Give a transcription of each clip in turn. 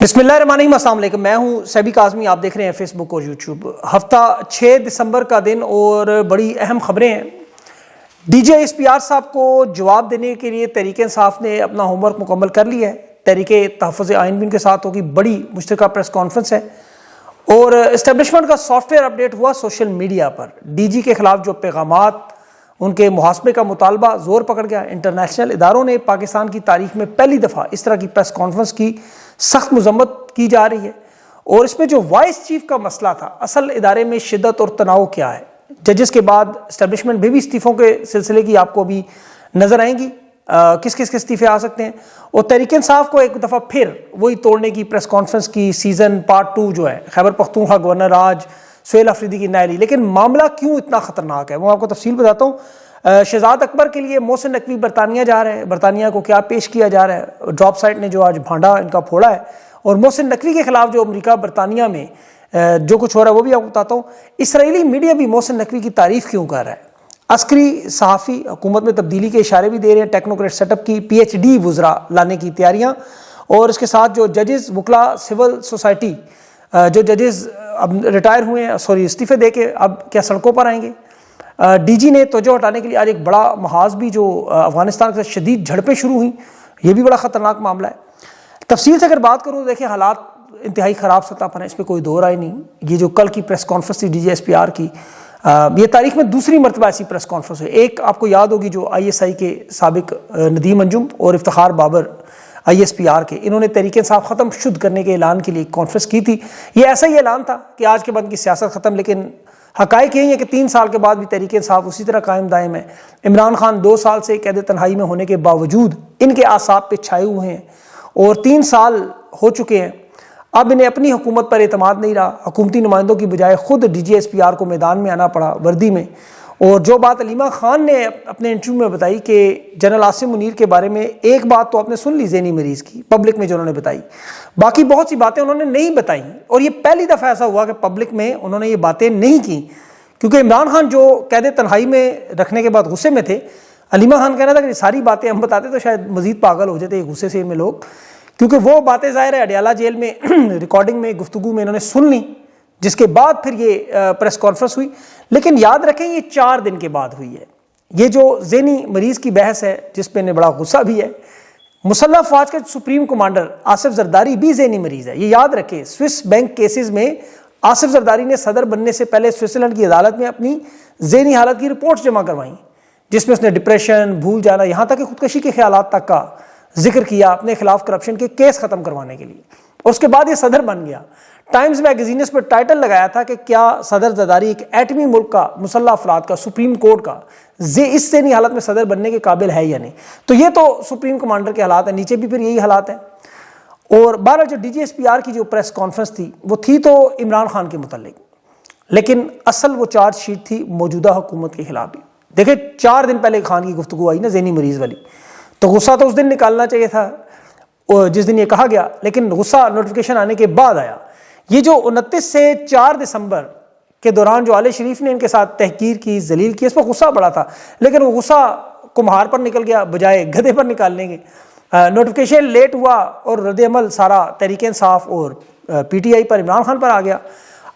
بسم اللہ الرحمن الرحیم، السلام علیکم۔ میں ہوں سیبی کاظمی، آپ دیکھ رہے ہیں فیس بک اور یوٹیوب۔ ہفتہ 6 دسمبر کا دن اور بڑی اہم خبریں ہیں۔ D G S P R صاحب کو جواب دینے کے لیے تحریک انصاف نے اپنا ہوم ورک مکمل کر لیا ہے۔ تحریک تحفظ آئین بھی ان کے ساتھ ہوگی، بڑی مشترکہ پریس کانفرنس ہے۔ اور اسٹیبلشمنٹ کا سافٹ ویئر اپڈیٹ ہوا سوشل میڈیا پر۔ ڈی جی کے خلاف جو پیغامات، ان کے محاسبے کا مطالبہ زور پکڑ گیا۔ انٹرنیشنل اداروں نے پاکستان کی تاریخ میں پہلی دفعہ اس طرح کی پریس کانفرنس کی سخت مذمت کی جا رہی ہے۔ اور اس میں جو وائس چیف کا مسئلہ تھا، اصل ادارے میں شدت اور تناؤ کیا ہے، ججز کے بعد اسٹیبلشمنٹ بھی استعفوں کے سلسلے کی آپ کو بھی نظر آئیں گی، کس کس کے استعفے آ سکتے ہیں۔ اور تحریک انصاف کو ایک دفعہ پھر وہی توڑنے کی پریس کانفرنس کی سیزن پارٹ 2 جو ہے، خیبر پختونخوا گورنر آج سہیل افریدی کی نائلی۔ لیکن معاملہ کیوں اتنا خطرناک ہے وہ آپ کو تفصیل بتاتا ہوں۔ شہزاد اکبر کے لیے محسن نقوی برطانیہ جا رہے ہیں۔ برطانیہ کو کیا پیش کیا جا رہا ہے، ڈراپ سائٹ نے جو آج بھانڈا ان کا پھوڑا ہے۔ اور محسن نقوی کے خلاف جو امریکہ برطانیہ میں جو کچھ ہو رہا ہے وہ بھی آپ کو بتاتا ہوں۔ اسرائیلی میڈیا بھی محسن نقوی کی تعریف کیوں کر رہا ہے۔ عسکری صحافی حکومت میں تبدیلی کے اشارے بھی دے رہے ہیں۔ ٹیکنوکریٹ سیٹ اپ کی پی ایچ ڈی وزراء لانے کی تیاریاں، اور اس کے ساتھ جو ججز، وکلا، سول سوسائٹی، جو ججز اب ریٹائر ہوئے ہیں، استعفے دے کے اب کیا سڑکوں پر آئیں گے۔ ڈی جی نے توجہ ہٹانے کے لیے آج ایک بڑا محاذ بھی، جو افغانستان کے ساتھ شدید جھڑپیں شروع ہوئیں، یہ بھی بڑا خطرناک معاملہ ہے۔ تفصیل سے اگر بات کروں تو دیکھیں حالات انتہائی خراب سطح پر ہیں، اس پہ کوئی دو رائے نہیں۔ یہ جو کل کی پریس کانفرنس تھی D G S P R کی، یہ تاریخ میں دوسری مرتبہ ایسی پریس کانفرنس ہے۔ ایک آپ کو یاد ہوگی جو آئی ایس آئی کے سابق ندیم انجم اور Iftikhar Babar I S P R کے، انہوں نے تحریک انصاف ختم شد کرنے کے اعلان کے لیے ایک کانفرنس کی تھی۔ یہ ایسا ہی اعلان تھا کہ آج کے بعد کی سیاست ختم، لیکن حقائق یہی ہے کہ 3 سال کے بعد بھی تحریک انصاف اسی طرح قائم دائم ہے۔ عمران خان 2 سال سے قید تنہائی میں ہونے کے باوجود ان کے اعصاب پہ چھائے ہوئے ہیں، اور 3 سال ہو چکے ہیں۔ اب انہیں اپنی حکومت پر اعتماد نہیں رہا، حکومتی نمائندوں کی بجائے خود D G S P R کو میدان میں آنا پڑا وردی میں۔ اور جو بات علیمہ خان نے اپنے انٹرویو میں بتائی کہ جنرل عاصم منیر کے بارے میں، ایک بات تو آپ نے سن لی ذہنی مریض کی پبلک میں جو انہوں نے بتائی، باقی بہت سی باتیں انہوں نے نہیں بتائیں۔ اور یہ پہلی دفعہ ایسا ہوا کہ پبلک میں انہوں نے یہ باتیں نہیں کی، کیونکہ عمران خان جو قید تنہائی میں رکھنے کے بعد غصے میں تھے، علیمہ خان کہنا تھا کہ ساری باتیں ہم بتاتے تو شاید مزید پاگل ہو جاتے غصے سے میں لوگ، کیونکہ وہ باتیں ظاہر ہے اڈیالہ جیل میں ریکارڈنگ میں، گفتگو میں انہوں نے سن لی، جس کے بعد پھر یہ پریس کانفرنس ہوئی۔ لیکن یاد رکھیں یہ 4 دن کے بعد ہوئی ہے۔ یہ جو ذہنی مریض کی بحث ہے، جس پہ انہیں بڑا غصہ بھی ہے، مسلح افواج کے سپریم کمانڈر آصف زرداری بھی ذہنی مریض ہے۔ یہ یاد رکھیں، سوئس بینک کیسز میں آصف زرداری نے صدر بننے سے پہلے سوئٹزرلینڈ کی عدالت میں اپنی ذہنی حالت کی رپورٹس جمع کروائیں، جس میں اس نے ڈپریشن، بھول جانا، یہاں تک کہ خودکشی کے خیالات تک کا ذکر کیا اپنے خلاف کرپشن کے کیس ختم کروانے کے لیے۔ اس کے بعد یہ صدر بن گیا۔ ٹائمز میگزین نے اس پر ٹائٹل لگایا تھا کہ کیا صدر زرداری ایک ایٹمی ملک کا، مسلح افراد کا، سپریم کورٹ کا اس ذہنی حالت میں صدر بننے کے قابل ہے یا نہیں۔ تو یہ تو سپریم کمانڈر کے حالات ہیں، نیچے بھی پھر یہی حالات ہیں۔ اور بہرحال جو D G S P R کی جو پریس کانفرنس تھی وہ تھی تو عمران خان کے متعلق، لیکن اصل وہ چارج شیٹ تھی موجودہ حکومت کے خلاف بھی۔ دیکھیں 4 دن پہلے خان کی گفتگو آئی نا ذہنی مریض والی، تو غصہ تو اس دن نکالنا چاہیے تھا جس دن یہ کہا گیا، لیکن غصہ نوٹیفیکیشن آنے کے بعد آیا۔ یہ جو 29 سے 4 دسمبر کے دوران جو آل شریف نے ان کے ساتھ تحقیر کی، ذلیل کی، اس پر غصہ بڑا تھا، لیکن وہ غصہ کمہار پر نکل گیا بجائے گدھے پر نکالنے کے۔ نوٹیفیکیشن لیٹ ہوا اور رد عمل سارا تحریک انصاف اور پی ٹی آئی پر، عمران خان پر آ گیا۔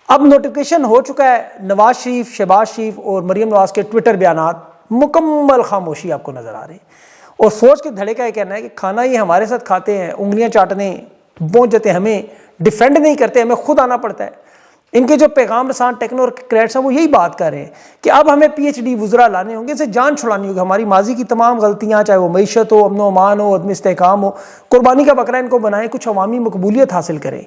اب نوٹیفیکیشن ہو چکا ہے، نواز شریف، شہباز شریف اور مریم نواز کے ٹویٹر بیانات، مکمل خاموشی آپ کو نظر آ رہی ہے۔ اور فوج کے دھڑے کا یہ کہنا ہے کہ کھانا یہ ہمارے ساتھ کھاتے ہیں، انگلیاں چاٹنے پہنچ جاتے ہیں، ہمیں ڈیفینڈ نہیں کرتے، ہمیں خود آنا پڑتا ہے۔ ان کے جو پیغام رسان ٹیکنوکریٹس ہیں وہ یہی بات کر رہے ہیں کہ اب ہمیں پی ایچ ڈی وزراء لانے ہوں گے، اسے جان چھڑانی ہوگی، ہماری ماضی کی تمام غلطیاں، چاہے وہ معیشت ہو، امن و امان ہو، عدم استحکام ہو، قربانی کا بکرا ان کو بنائیں، کچھ عوامی مقبولیت حاصل کریں۔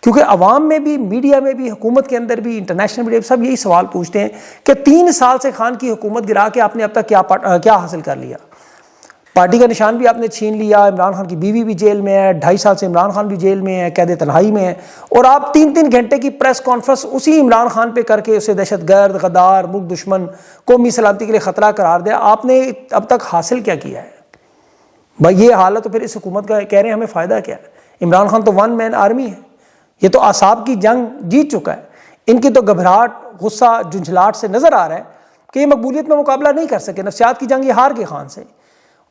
کیونکہ عوام میں بھی، میڈیا میں بھی، حکومت کے اندر بھی، انٹرنیشنل میڈیا سب یہی سوال پوچھتے ہیں کہ 3 سال سے خان کی حکومت گرا کے آپ نے اب تک کیا حاصل کر لیا۔ پارٹی کا نشان بھی آپ نے چھین لیا، عمران خان کی بیوی بھی جیل میں ہے، 2.5 سال سے عمران خان بھی جیل میں ہے، قید تنہائی میں ہے، اور آپ 3 گھنٹے کی پریس کانفرنس اسی عمران خان پہ کر کے اسے دہشت گرد، غدار، ملک دشمن، قومی سلامتی کے لیے خطرہ قرار دیا۔ آپ نے اب تک حاصل کیا کیا ہے بھائی؟ یہ حالت تو پھر اس حکومت کا کہہ رہے ہیں ہمیں فائدہ کیا ہے؟ عمران خان تو 1 مین آرمی ہے، یہ تو اعصاب کی جنگ جیت چکا ہے۔ ان کی تو گھبراہٹ، غصہ، جھنجھلاہٹ سے نظر آ رہا ہے کہ یہ مقبولیت میں مقابلہ نہیں کر سکے، نفسیات کی جنگ یہ ہار گئے خان سے۔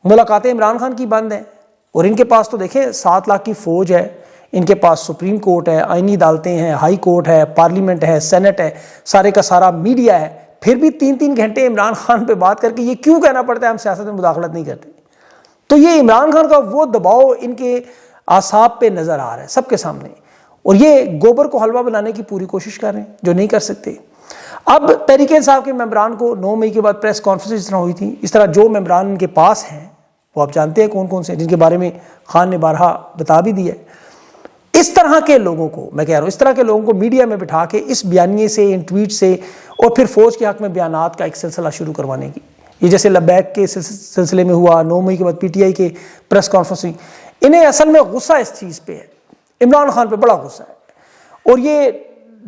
ملاقاتیں عمران خان کی بند ہیں، اور ان کے پاس تو دیکھیں 7 لاکھ کی فوج ہے، ان کے پاس سپریم کورٹ ہے، آئینی عدالتیں ہیں، ہائی کورٹ ہے، پارلیمنٹ ہے، سینٹ ہے، سارے کا سارا میڈیا ہے، پھر بھی 3 گھنٹے عمران خان پہ بات کر کے یہ کیوں کہنا پڑتا ہے ہم سیاست میں مداخلت نہیں کرتے؟ تو یہ عمران خان کا وہ دباؤ ان کے اعصاب پہ نظر آ رہا ہے سب کے سامنے، اور یہ گوبر کو حلوہ بنانے کی پوری کوشش کر رہے ہیں جو نہیں کر سکتے۔ اب تحریک انصاف کے ممبران کو 9 مئی کے بعد پریس کانفرنس اس طرح ہوئی تھی، اس طرح جو ممبران ان کے پاس ہیں وہ آپ جانتے ہیں کون کون سے، جن کے بارے میں خان نے بارہا بتا بھی دیا ہے۔ اس طرح کے لوگوں کو میں کہہ رہا ہوں، اس طرح کے لوگوں کو میڈیا میں بٹھا کے اس بیانیے سے، ان ٹویٹ سے، اور پھر فوج کے حق میں بیانات کا ایک سلسلہ شروع کروانے کی، یہ جیسے لبیک کے سلسلے میں ہوا، 9 مئی کے بعد پی ٹی آئی کے پریس کانفرنس ہوئی، انہیں اصل میں غصہ اس چیز پہ ہے، عمران خان پہ بڑا غصہ ہے، اور یہ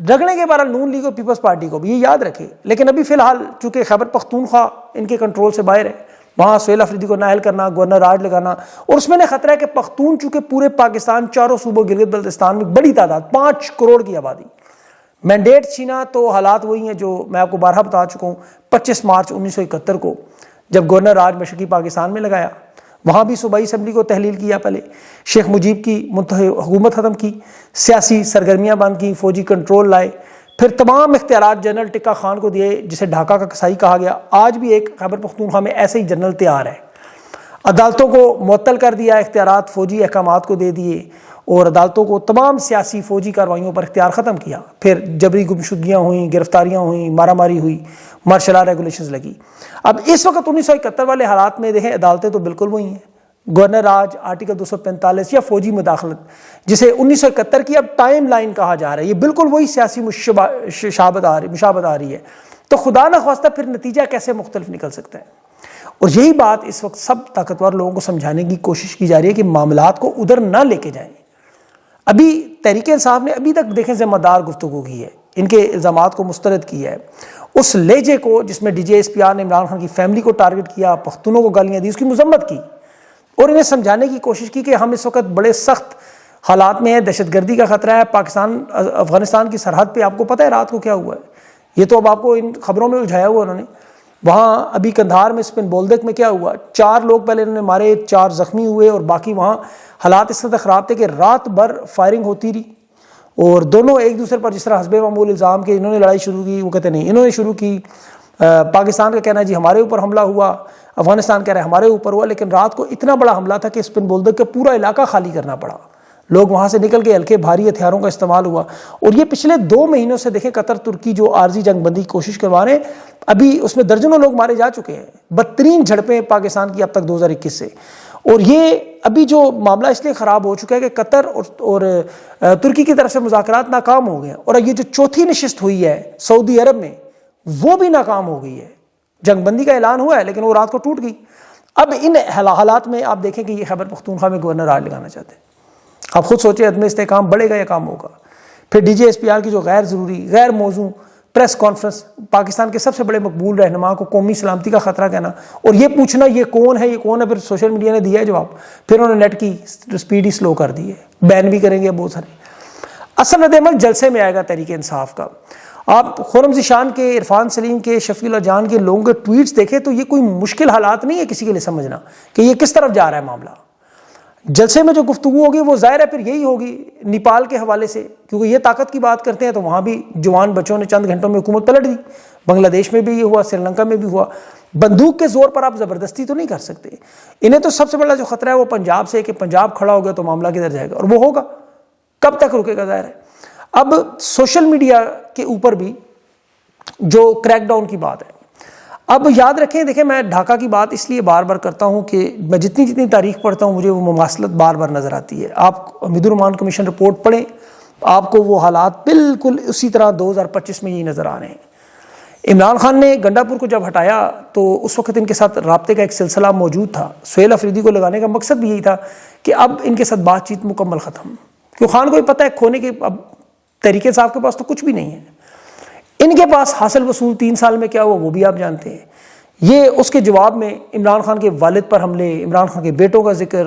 رگڑنے کے بارے نون لیگ اور پیپلز پارٹی کو بھی یہ یاد رکھے۔ لیکن ابھی فی الحال چونکہ خیبر پختونخوا ان کے کنٹرول سے باہر ہے، وہاں سہیل افریدی کو نااہل کرنا، گورنر راج لگانا، اور اس میں نے خطرہ ہے کہ پختون چونکہ پورے پاکستان چاروں صوبوں گلگت بلتستان میں بڑی تعداد 5 کروڑ کی آبادی، مینڈیٹ چھینا تو حالات وہی ہیں جو میں آپ کو بارہا بتا چکا ہوں۔ 25 مارچ 1971 کو جب گورنر راج مشرقی پاکستان میں لگایا، وہاں بھی صوبائی اسمبلی کو تحلیل کیا، پہلے شیخ مجیب کی حکومت ختم کی، سیاسی سرگرمیاں بند کی، فوجی کنٹرول لائے، پھر تمام اختیارات جنرل ٹکا خان کو دیے جسے ڈھاکہ کا کسائی کہا گیا۔ آج بھی ایک خیبر پختونخوا میں ایسے ہی جنرل تیار ہے۔ عدالتوں کو معطل کر دیا، اختیارات فوجی احکامات کو دے دیے، اور عدالتوں کو تمام سیاسی فوجی کارروائیوں پر اختیار ختم کیا۔ پھر جبری گمشدگیاں ہوئیں، گرفتاریاں ہوئیں، مارا ماری ہوئی، مارشل لا ریگولیشنز لگی۔ اب اس وقت 1971 والے حالات میں دیکھیں عدالتیں تو بالکل وہی ہیں، گورنر راج، آرٹیکل 245 یا فوجی مداخلت جسے 1971 کی اب ٹائم لائن کہا جا رہا ہے، یہ بالکل وہی سیاسی مشابہت آ رہی ہے۔ تو خدا نخواستہ پھر نتیجہ کیسے مختلف نکل سکتا ہے؟ اور یہی بات اس وقت سب طاقتور لوگوں کو سمجھانے کی کوشش کی جا رہی ہے کہ معاملات کو ادھر نہ لے کے جائیں۔ ابھی تحریک انصاف نے ابھی تک دیکھیں ذمہ دار گفتگو کی ہے، ان کے الزامات کو مسترد کیا ہے، اس لہجے کو جس میں D G S P R نے عمران خان کی فیملی کو ٹارگٹ کیا، پختونوں کو گالیاں دی، اس کی مذمت کی، اور انہیں سمجھانے کی کوشش کی کہ ہم اس وقت بڑے سخت حالات میں ہیں، دہشت گردی کا خطرہ ہے، پاکستان افغانستان کی سرحد پہ آپ کو پتہ ہے رات کو کیا ہوا ہے، یہ تو اب آپ کو ان خبروں میں الجھایا ہوا انہوں نے۔ وہاں ابھی کندھار میں اسپن بولدک میں کیا ہوا، 4 لوگ پہلے انہوں نے مارے، 4 زخمی ہوئے، اور باقی وہاں حالات اس طرح خراب تھے کہ رات بھر فائرنگ ہوتی رہی، اور دونوں ایک دوسرے پر جس طرح حسب معمول الزام کہ انہوں نے لڑائی شروع کی، وہ کہتے نہیں انہوں نے شروع کی، پاکستان کا کہنا ہے جی ہمارے اوپر حملہ ہوا، افغانستان کہہ رہا ہے ہمارے اوپر ہوا، لیکن رات کو اتنا بڑا حملہ تھا کہ اسپن بولدک کا پورا علاقہ خالی کرنا پڑا، لوگ وہاں سے نکل کے ہلکے بھاری ہتھیاروں کا استعمال ہوا۔ اور یہ پچھلے 2 مہینوں سے دیکھیں قطر ترکی جو عارضی جنگ بندی کی کوشش کروا رہے ہیں، ابھی اس میں درجنوں لوگ مارے جا چکے ہیں، بدترین جھڑپیں پاکستان کی اب تک 2021 سے۔ اور یہ ابھی جو معاملہ اس لیے خراب ہو چکا ہے کہ قطر اور ترکی کی طرف سے مذاکرات ناکام ہو گئے ہیں، اور یہ جو چوتھی نشست ہوئی ہے سعودی عرب میں وہ بھی ناکام ہو گئی ہے، جنگ بندی کا اعلان ہوا ہے لیکن وہ رات کو ٹوٹ گئی۔ اب ان حالات میں آپ دیکھیں کہ یہ خیبر پختونخوا میں گورنر راج لگانا چاہتے ہیں، آپ خود سوچیں عدم استحکام بڑھے گا یا کام ہوگا؟ پھر D G S P R کی جو غیر ضروری غیر موزوں پریس کانفرنس، پاکستان کے سب سے بڑے مقبول رہنما کو قومی سلامتی کا خطرہ کہنا، اور یہ پوچھنا یہ کون ہے، یہ کون ہے، پھر سوشل میڈیا نے دیا ہے جواب، پھر انہوں نے نیٹ کی سپیڈ ہی سلو کر دی ہے، بین بھی کریں گے بہت سارے۔ اصل رد عمل جلسے میں آئے گا تحریک انصاف کا۔ آپ خرم ذیشان کے، عرفان سلیم کے، شفیع اللہ جان کے لوگوں کے ٹویٹس دیکھیں تو یہ کوئی مشکل حالات نہیں ہے کسی کے لیے سمجھنا کہ یہ کس طرف جا رہا ہے معاملہ۔ جلسے میں جو گفتگو ہوگی وہ ظاہر ہے پھر یہی ہوگی نیپال کے حوالے سے، کیونکہ یہ طاقت کی بات کرتے ہیں تو وہاں بھی جوان بچوں نے چند گھنٹوں میں حکومت پلٹ دی، بنگلہ دیش میں بھی یہ ہوا، سری لنکا میں بھی ہوا۔ بندوق کے زور پر آپ زبردستی تو نہیں کر سکتے۔ انہیں تو سب سے بڑا جو خطرہ ہے وہ پنجاب سے، کہ پنجاب کھڑا ہو گیا تو معاملہ کدھر جائے گا، اور وہ ہوگا، کب تک رکے گا ظاہر ہے۔ اب سوشل میڈیا کے اوپر بھی جو کریک ڈاؤن کی بات ہے، اب یاد رکھیں، دیکھیں میں ڈھاکہ کی بات اس لیے بار بار کرتا ہوں کہ میں جتنی تاریخ پڑھتا ہوں مجھے وہ مماثلت بار بار نظر آتی ہے۔ آپ حمید الرحمان کمیشن رپورٹ پڑھیں، آپ کو وہ حالات بالکل اسی طرح 2025 میں یہی نظر آ رہے ہیں۔ عمران خان نے گنڈا پور کو جب ہٹایا تو اس وقت ان کے ساتھ رابطے کا ایک سلسلہ موجود تھا، سہیل افریدی کو لگانے کا مقصد بھی یہی تھا کہ اب ان کے ساتھ بات چیت مکمل ختم، کیوں خان کو ہی پتہ ہے کھونے کے اب تحریک انصاف کے پاس تو کچھ بھی نہیں ہے، ان کے پاس حاصل وصول 3 سال میں کیا ہوا وہ بھی آپ جانتے ہیں۔ یہ اس کے جواب میں عمران خان کے والد پر حملے، عمران خان کے بیٹوں کا ذکر،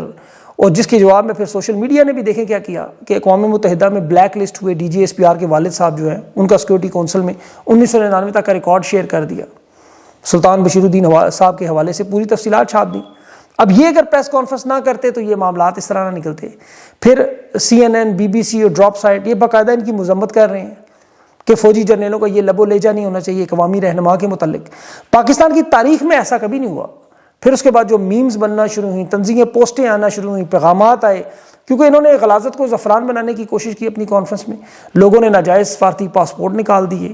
اور جس کے جواب میں پھر سوشل میڈیا نے بھی دیکھیں کیا کیا کہ اقوام متحدہ میں بلیک لسٹ ہوئے D G S P R کے والد صاحب جو ہیں، ان کا سیکورٹی کونسل میں 1999 تک کا ریکارڈ شیئر کر دیا، سلطان بشیر الدین صاحب کے حوالے سے پوری تفصیلات چھاپ دیں۔ اب یہ اگر پریس کانفرنس نہ کرتے تو یہ معاملات اس طرح نہ نکلتے. پھر CNN, BBC اور ڈراپ سائٹ یہ باقاعدہ ان کی مذمت کر رہے ہیں کہ فوجی جرنیلوں کا یہ لب و لہجہ نہیں ہونا چاہیے ایک عوامی رہنما کے متعلق. پاکستان کی تاریخ میں ایسا کبھی نہیں ہوا. پھر اس کے بعد جو میمز بننا شروع ہوئیں, تنظیمیں پوسٹیں آنا شروع ہوئیں, پیغامات آئے, کیونکہ انہوں نے غلاظت کو زعفران بنانے کی کوشش کی اپنی کانفرنس میں. لوگوں نے ناجائز سفارتی پاسپورٹ نکال دیے,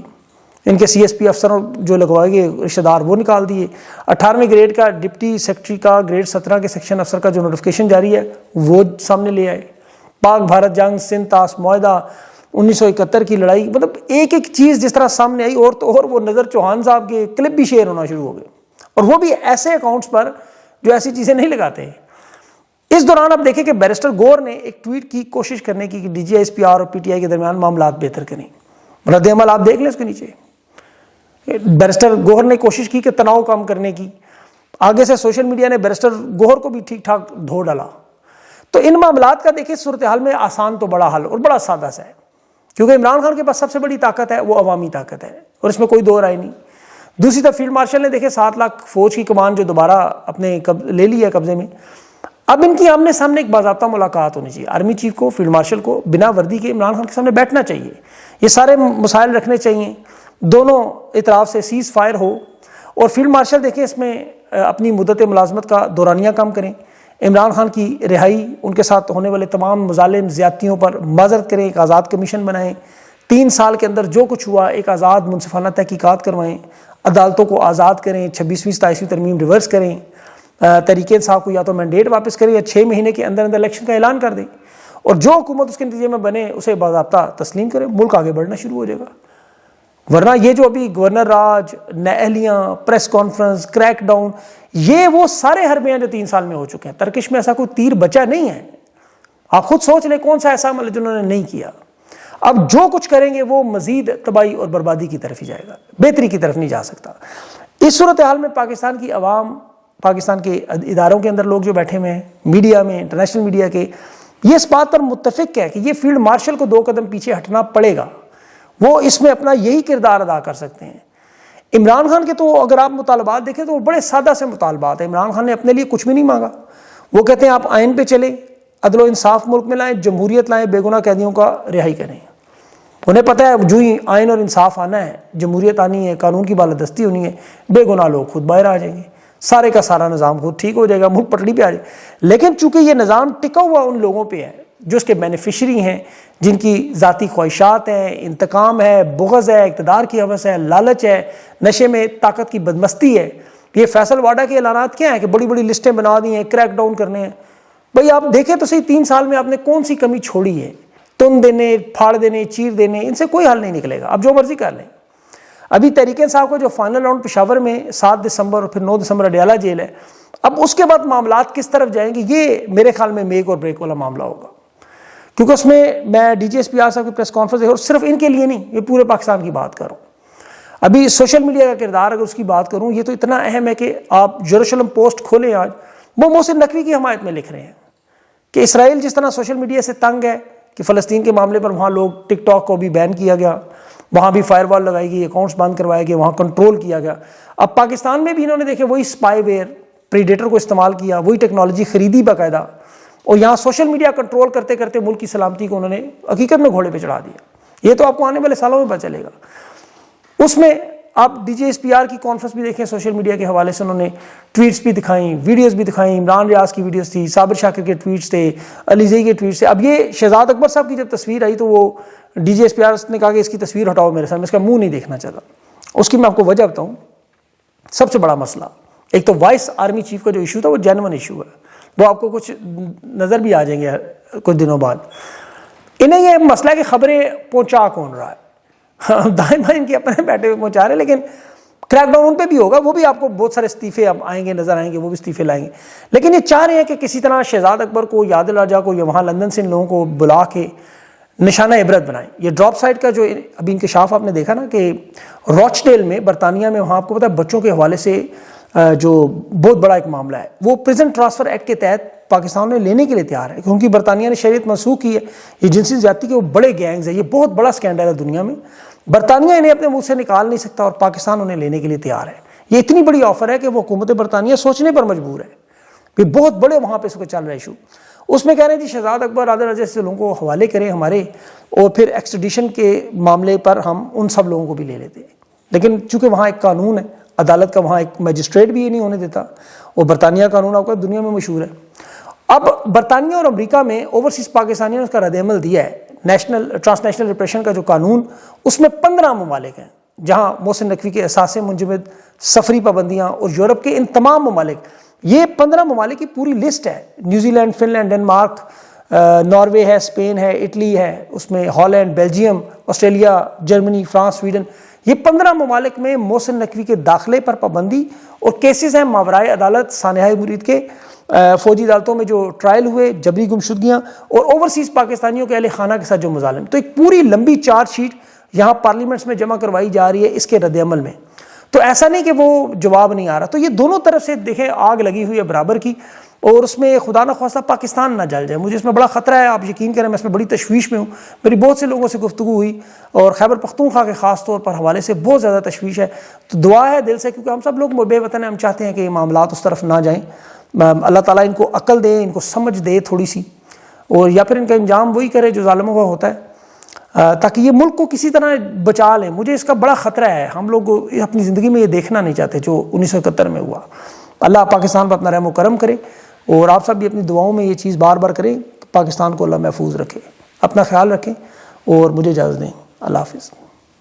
ان کے CSP افسروں جو لگوائے گئے رشتہ دار وہ نکال دیے. 18ویں گریڈ کا ڈپٹی سیکرٹری کا گریڈ 17 کے سیکشن افسر کا جو نوٹیفکیشن جاری ہے وہ سامنے لے آئے. پاک بھارت جنگ, سندھ طاس معاہدہ, 1971 کی لڑائی, مطلب ایک ایک چیز جس طرح سامنے آئی. اور تو اور وہ نظر چوہان صاحب کے کلپ بھی شیئر ہونا شروع ہو گئے, اور وہ بھی ایسے اکاؤنٹس پر جو ایسی چیزیں نہیں لگاتے ہیں. اس دوران آپ دیکھیں کہ بیرسٹر گور نے ایک ٹویٹ کی کوشش کرنے کی کہ DGISPR اور PTI کے درمیان معاملات بہتر کریں. رد عمل آپ دیکھ لیں اس کے نیچے. بیرسٹر گوہر نے کوشش کی کہ تناؤ کم کرنے کی. آگے سے سوشل میڈیا نے بیرسٹر گوہر کو بھی ٹھیک ٹھاک دھو ڈالا. تو ان معاملات کا دیکھیں صورتحال میں آسان تو بڑا حل اور بڑا سادہ سا ہے, کیونکہ عمران خان کے پاس سب سے بڑی طاقت ہے وہ عوامی طاقت ہے, اور اس میں کوئی دو رائے نہیں. دوسری طرف فیلڈ مارشل نے دیکھے 7 لاکھ فوج کی کمان جو دوبارہ اپنے لے لی ہے قبضے میں. اب ان کی آمنے سامنے ایک باضابطہ ملاقات ہونی چاہیے. آرمی چیف کو, فیلڈ مارشل کو بنا وردی کے عمران خان کے سامنے بیٹھنا چاہیے. یہ سارے مسائل رکھنے چاہیے, دونوں اطراف سے سیز فائر ہو, اور فیلڈ مارشل دیکھیں اس میں اپنی مدت ملازمت کا دورانیہ کام کریں. عمران خان کی رہائی, ان کے ساتھ ہونے والے تمام مظالم زیادتیوں پر معذرت کریں, ایک آزاد کمیشن بنائیں. 3 سال کے اندر جو کچھ ہوا ایک آزاد منصفانہ تحقیقات کروائیں. عدالتوں کو آزاد کریں. 26ویں 27ویں ترمیم ریورس کریں. تحریک انصاف کو یا تو مینڈیٹ واپس کریں یا 6 مہینے کے اندر اندر الیکشن کا اعلان کر دیں, اور جو حکومت اس کے نتیجے میں بنے اسے باضابطہ تسلیم کریں. ملک آگے بڑھنا شروع ہو جائے گا. ورنہ یہ جو ابھی گورنر راج, اہلیاں, پریس کانفرنس, کریک ڈاؤن, یہ وہ سارے حربے ہیں جو 3 سال میں ہو چکے ہیں. ترکش میں ایسا کوئی تیر بچا نہیں ہے. آپ خود سوچ لیں کون سا ایسا عمل ہے جنہوں نے نہیں کیا. اب جو کچھ کریں گے وہ مزید تباہی اور بربادی کی طرف ہی جائے گا, بہتری کی طرف نہیں جا سکتا. اس صورتحال میں پاکستان کی عوام, پاکستان کے اداروں کے اندر لوگ جو بیٹھے ہوئے ہیں, میڈیا میں, انٹرنیشنل میڈیا کے, یہ اس بات پر متفق ہے کہ یہ فیلڈ مارشل کو 2 قدم پیچھے ہٹنا پڑے گا. وہ اس میں اپنا یہی کردار ادا کر سکتے ہیں. عمران خان کے تو اگر آپ مطالبات دیکھیں تو وہ بڑے سادہ سے مطالبات ہیں. عمران خان نے اپنے لیے کچھ بھی نہیں مانگا. وہ کہتے ہیں آپ آئین پہ چلیں, عدل و انصاف ملک میں لائیں, جمہوریت لائیں, بے گناہ قیدیوں کا رہائی کریں. انہیں پتہ ہے جو ہی آئین اور انصاف آنا ہے, جمہوریت آنی ہے, قانون کی بالادستی ہونی ہے, بے گناہ لوگ خود باہر آ جائیں گے, سارے کا سارا نظام خود ٹھیک ہو جائے گا, ملک پٹڑی پہ آ جائے. لیکن چونکہ یہ نظام ٹکا ہوا ان لوگوں پہ ہے جو اس کے بینیفیشری ہیں, جن کی ذاتی خواہشات ہیں, انتقام ہے, بغض ہے, اقتدار کی ہوس ہے, لالچ ہے, نشے میں طاقت کی بدمستی ہے. یہ فیصل واڈا کے اعلانات کیا ہیں کہ بڑی بڑی لسٹیں بنا دی ہیں, کریک ڈاؤن کرنے ہیں. بھئی آپ دیکھیں تو صحیح 3 سال میں آپ نے کون سی کمی چھوڑی ہے؟ تن دینے, پھاڑ دینے, چیر دینے, ان سے کوئی حل نہیں نکلے گا. آپ جو مرضی کر لیں. ابھی تحریک انصاف کو جو فائنل راؤنڈ پشاور میں 7 دسمبر اور پھر 9 دسمبر اڈیالہ جیل ہے, اب اس کے بعد معاملات کس طرف جائیں گے, یہ میرے خیال میں میک اور بریک والا معاملہ ہوگا. کیونکہ اس میں DGISPR صاحب کی پریس کانفرنس ہے, اور صرف ان کے لیے نہیں, یہ پورے پاکستان کی بات کروں. ابھی سوشل میڈیا کا کردار اگر اس کی بات کروں, یہ تو اتنا اہم ہے کہ آپ یروشلم پوسٹ کھولیں آج, وہ محسن نقوی کی حمایت میں لکھ رہے ہیں کہ اسرائیل جس طرح سوشل میڈیا سے تنگ ہے کہ فلسطین کے معاملے پر وہاں لوگ ٹک ٹاک کو بھی بین کیا گیا, وہاں بھی فائر وال لگائی گئی, اکاؤنٹس بند کروائے گئے, وہاں کنٹرول کیا گیا. اب پاکستان میں بھی انہوں نے دیکھے وہی اسپائی ویئر, پریڈیٹر کو استعمال کیا, وہی ٹیکنالوجی خریدی باقاعدہ, اور یہاں سوشل میڈیا کنٹرول کرتے کرتے ملک کی سلامتی کو انہوں نے حقیقت میں گھوڑے پہ چڑھا دیا. یہ تو آپ کو آنے والے سالوں میں پتہ چلے گا. اس میں آپ DGISPR کی کانفرنس بھی دیکھیں, سوشل میڈیا کے حوالے سے انہوں نے ٹویٹس بھی دکھائیں, ویڈیوز بھی دکھائیں. عمران ریاض کی ویڈیوز تھی, صابر شاکر کے ٹویٹس تھے, علی زئی کے ٹویٹس تھے. اب یہ شہزاد اکبر صاحب کی جب تصویر آئی تو وہ DGISPR نے کہا کہ اس کی تصویر ہٹاؤ میرے سامنے, اس کا منہ نہیں دیکھنا چاہتا. اس کی میں آپ کو وجہ بتاؤں. سب سے بڑا مسئلہ, ایک تو وائس آرمی چیف کا جو ایشو تھا وہ جینون ایشو ہے, وہ آپ کو کچھ نظر بھی آ جائیں گے کچھ دنوں بعد. انہیں یہ مسئلہ ہے کہ خبریں پہنچا کون رہا ہے, دائیں بائیں ان کے اپنے بیٹھے ہوئے پہنچا رہے ہیں, لیکن کریک ڈاؤن ان پہ بھی ہوگا, وہ بھی آپ کو بہت سارے استعفے اب آئیں گے, نظر آئیں گے, وہ بھی استعفے لائیں گے. لیکن یہ چاہ رہے ہیں کہ کسی طرح شہزاد اکبر کو, یادل راجہ کو, یا وہاں لندن سے ان لوگوں کو بلا کے نشانہ عبرت بنائیں. یہ ڈراپ سائٹ کا جو ابھی انکشاف آپ نے دیکھا نا کہ راچ ڈیل میں, برطانیہ میں, وہاں آپ کو پتا ہے بچوں کے حوالے سے جو بہت بڑا ایک معاملہ ہے, وہ پریزن ٹرانسفر ایکٹ کے تحت پاکستان میں لینے کے لیے تیار ہے, کیونکہ برطانیہ نے شریعت منسوخ کی ہے. یہ جنسی زیادتی کے وہ بڑے گینگز ہیں, یہ بہت بڑا سکینڈل ہے دنیا میں. برطانیہ انہیں اپنے منہ سے نکال نہیں سکتا, اور پاکستان انہیں لینے کے لیے تیار ہے. یہ اتنی بڑی آفر ہے کہ وہ حکومت برطانیہ سوچنے پر مجبور ہے. یہ بہت بڑے وہاں پہ اس کو چل رہا ہے ایشو. اس میں کہہ رہے ہیں جی شہزاد اکبر عادل جیسے لوگوں کو حوالے کریں ہمارے, اور پھر ایکسٹریڈیشن کے معاملے پر ہم ان سب لوگوں کو بھی لے لیتے ہیں. لیکن چونکہ وہاں ایک قانون ہے عدالت کا, وہاں ایک میجسٹریٹ بھی یہ نہیں ہونے دیتا, اور برطانیہ قانون آپ کو دنیا میں مشہور ہے. اب برطانیہ اور امریکہ میں اوورسیز پاکستانیوں نے اس کا رد عمل دیا ہے. نیشنل ٹرانس نیشنل ریپریشن کا جو قانون, اس میں 15 ممالک ہیں جہاں محسن نقوی کے اثاثے منجمد, سفری پابندیاں, اور یورپ کے ان تمام ممالک, یہ 15 ممالک کی پوری لسٹ ہے. New Zealand, Finland, Denmark, Norway ہے, اسپین ہے, اٹلی ہے, اس میں Holland, Belgium, Australia, Germany, France, Sweden, یہ 15 ممالک میں محسن نقوی کے داخلے پر پابندی اور کیسز ہیں ماورائے عدالت, سانحۂ مرید کے, فوجی عدالتوں میں جو ٹرائل ہوئے, جبری گمشدگیاں, اور اوورسیز پاکستانیوں کے اہل خانہ کے ساتھ جو مظالم. تو ایک پوری لمبی چارج شیٹ یہاں پارلیمنٹس میں جمع کروائی جا رہی ہے اس کے رد عمل میں. تو ایسا نہیں کہ وہ جواب نہیں آ رہا. تو یہ دونوں طرف سے دیکھیں آگ لگی ہوئی ہے برابر کی, اور اس میں خدا نخواستہ پاکستان نہ جل جائے. مجھے اس میں بڑا خطرہ ہے, آپ یقین کریں میں اس میں بڑی تشویش میں ہوں. میری بہت سے لوگوں سے گفتگو ہوئی, اور خیبر پختونخوا کے خاص طور پر حوالے سے بہت زیادہ تشویش ہے. تو دعا ہے دل سے, کیونکہ ہم سب لوگ بے وطن ہیں, ہم چاہتے ہیں کہ یہ معاملات اس طرف نہ جائیں. اللہ تعالیٰ ان کو عقل دے, ان کو سمجھ دے تھوڑی سی, اور یا پھر ان کا انجام وہی کرے جو ظالموں کا ہوتا ہے, تاکہ یہ ملک کو کسی طرح بچا لیں. مجھے اس کا بڑا خطرہ ہے. ہم لوگ اپنی زندگی میں یہ دیکھنا نہیں چاہتے جو 1971 میں ہوا. اللہ پاکستان پر اپنا رحم و کرم کرے, اور آپ سب بھی اپنی دعاؤں میں یہ چیز بار بار کریں کہ پاکستان کو اللہ محفوظ رکھے. اپنا خیال رکھیں, اور مجھے اجازت دیں. اللہ حافظ.